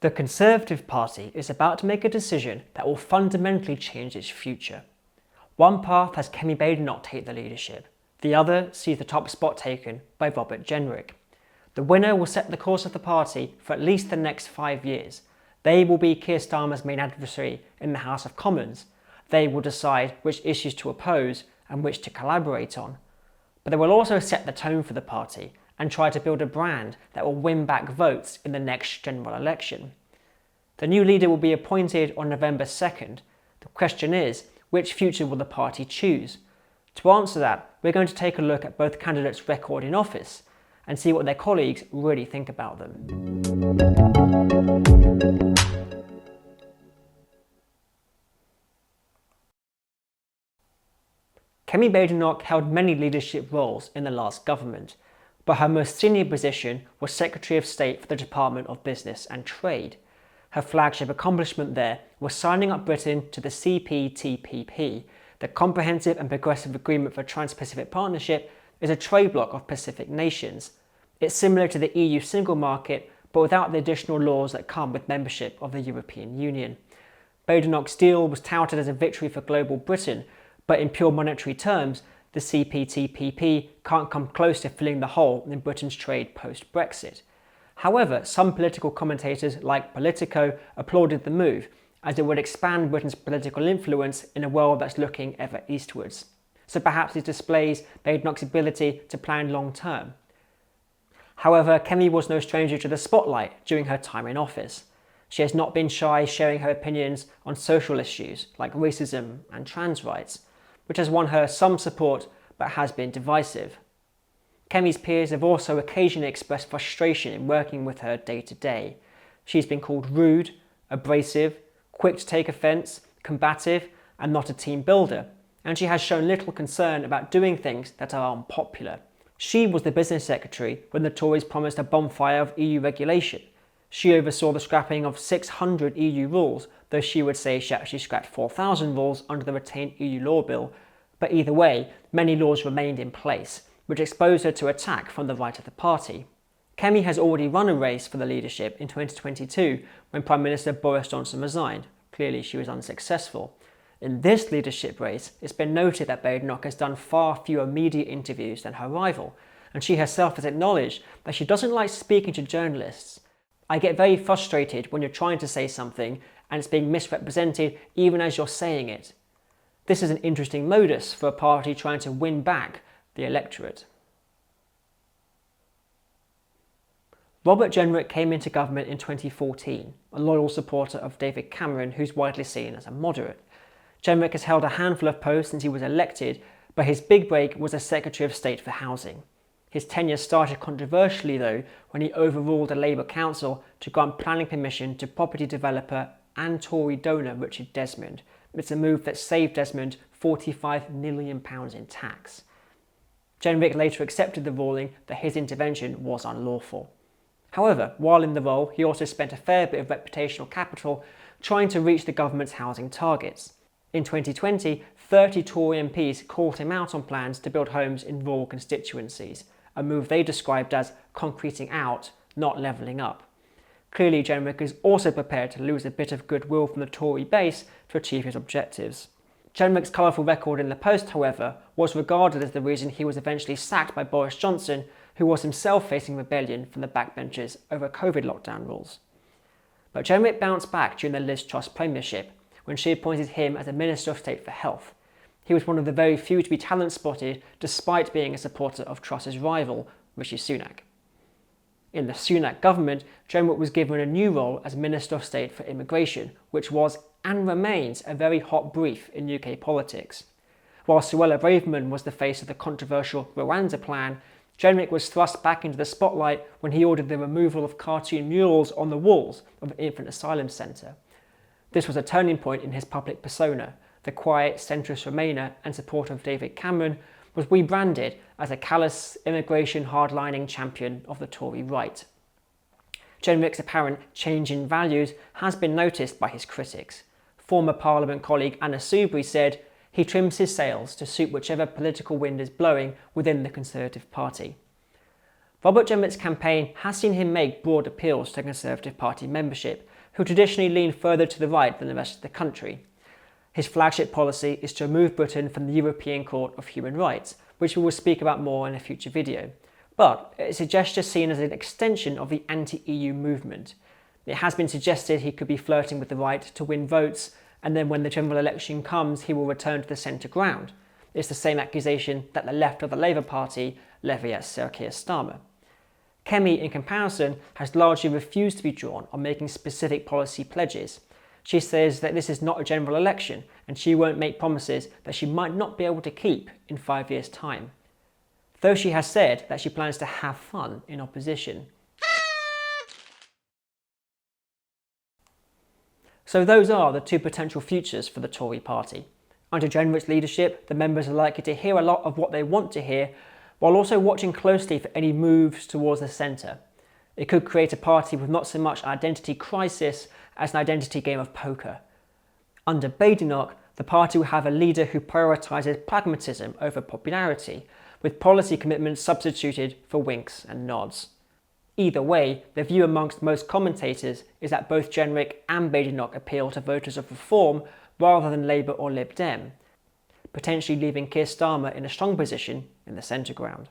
The Conservative Party is about to make a decision that will fundamentally change its future. One path has Kemi Badenoch take the leadership, the other sees the top spot taken by Robert Jenrick. The winner will set the course of the party for at least the next 5 years. They will be Keir Starmer's main adversary in the House of Commons. They will decide which issues to oppose and which to collaborate on. But they will also set the tone for the party and try to build a brand that will win back votes in the next general election. The new leader will be appointed on November 2nd. The question is, which future will the party choose? To answer that, we're going to take a look at both candidates' record in office and see what their colleagues really think about them. Kemi Badenoch held many leadership roles in the last government, but her most senior position was Secretary of State for the Department of Business and Trade. Her flagship accomplishment there was signing up Britain to the CPTPP. The Comprehensive and Progressive Agreement for Trans-Pacific Partnership is a trade bloc of Pacific nations. It's similar to the EU single market, but without the additional laws that come with membership of the European Union. Badenoch's deal was touted as a victory for global Britain, but in pure monetary terms, the CPTPP can't come close to filling the hole in Britain's trade post-Brexit. However, some political commentators like Politico applauded the move, as it would expand Britain's political influence in a world that's looking ever eastwards. So perhaps it displays Badenoch's ability to plan long term. However, Kemi was no stranger to the spotlight during her time in office. She has not been shy sharing her opinions on social issues like racism and trans rights, which has won her some support but has been divisive. Kemi's peers have also occasionally expressed frustration in working with her day to day. She's been called rude, abrasive, quick to take offence, combative, and not a team builder, and she has shown little concern about doing things that are unpopular. She was the business secretary when the Tories promised a bonfire of EU regulation. She oversaw the scrapping of 600 EU rules, though she would say she actually scrapped 4,000 rules under the retained EU law bill. But either way, many laws remained in place, which exposed her to attack from the right of the party. Kemi has already run a race for the leadership in 2022 when Prime Minister Boris Johnson resigned. Clearly she was unsuccessful. In this leadership race, it's been noted that Badenoch has done far fewer media interviews than her rival, and she herself has acknowledged that she doesn't like speaking to journalists. I get very frustrated when you're trying to say something and it's being misrepresented even as you're saying it. This is an interesting modus for a party trying to win back the electorate. Robert Jenrick came into government in 2014, a loyal supporter of David Cameron who's widely seen as a moderate. Jenrick has held a handful of posts since he was elected, but his big break was as Secretary of State for Housing. His tenure started controversially though when he overruled a Labour council to grant planning permission to property developer and Tory donor Richard Desmond. It's a move that saved Desmond £45 million in tax. Jenrick later accepted the ruling that his intervention was unlawful. However, while in the role, he also spent a fair bit of reputational capital trying to reach the government's housing targets. In 2020, 30 Tory MPs called him out on plans to build homes in rural constituencies, a move they described as concreting out, not levelling up. Clearly, Jenrick is also prepared to lose a bit of goodwill from the Tory base to achieve his objectives. Jenrick's colourful record in the post, however, was regarded as the reason he was eventually sacked by Boris Johnson, who was himself facing rebellion from the backbenchers over COVID lockdown rules. But Jenrick bounced back during the Liz Truss premiership, when she appointed him as a Minister of State for Health. He was one of the very few to be talent spotted despite being a supporter of Truss's rival, Rishi Sunak. In the Sunak government, Jenrick was given a new role as Minister of State for Immigration, which was and remains a very hot brief in UK politics. While Suella Braverman was the face of the controversial Rwanda plan, Jenrick was thrust back into the spotlight when he ordered the removal of cartoon murals on the walls of an infant asylum centre. This was a turning point in his public persona. The quiet centrist Remainer and supporter of David Cameron was rebranded as a callous immigration hardlining champion of the Tory right. Jenrick's apparent change in values has been noticed by his critics. Former Parliament colleague Anna Soubry said, "He trims his sails to suit whichever political wind is blowing within the Conservative Party." Robert Jenrick's campaign has seen him make broad appeals to Conservative Party membership, who traditionally lean further to the right than the rest of the country. His flagship policy is to remove Britain from the European Court of Human Rights, which we will speak about more in a future video. But it's a gesture seen as an extension of the anti-EU movement. It has been suggested he could be flirting with the right to win votes, and then when the general election comes, he will return to the centre ground. It's the same accusation that the left of the Labour Party levy at Sir Keir Starmer. Kemi, in comparison, has largely refused to be drawn on making specific policy pledges. She says that this is not a general election, and she won't make promises that she might not be able to keep in 5 years' time. Though she has said that she plans to have fun in opposition. So those are the two potential futures for the Tory party. Under Jenrick's leadership, the members are likely to hear a lot of what they want to hear, while also watching closely for any moves towards the centre. It could create a party with not so much identity crisis as an identity game of poker. Under Badenoch, the party will have a leader who prioritises pragmatism over popularity, with policy commitments substituted for winks and nods. Either way, the view amongst most commentators is that both Jenrick and Badenoch appeal to voters of reform rather than Labour or Lib Dem, potentially leaving Keir Starmer in a strong position in the centre ground.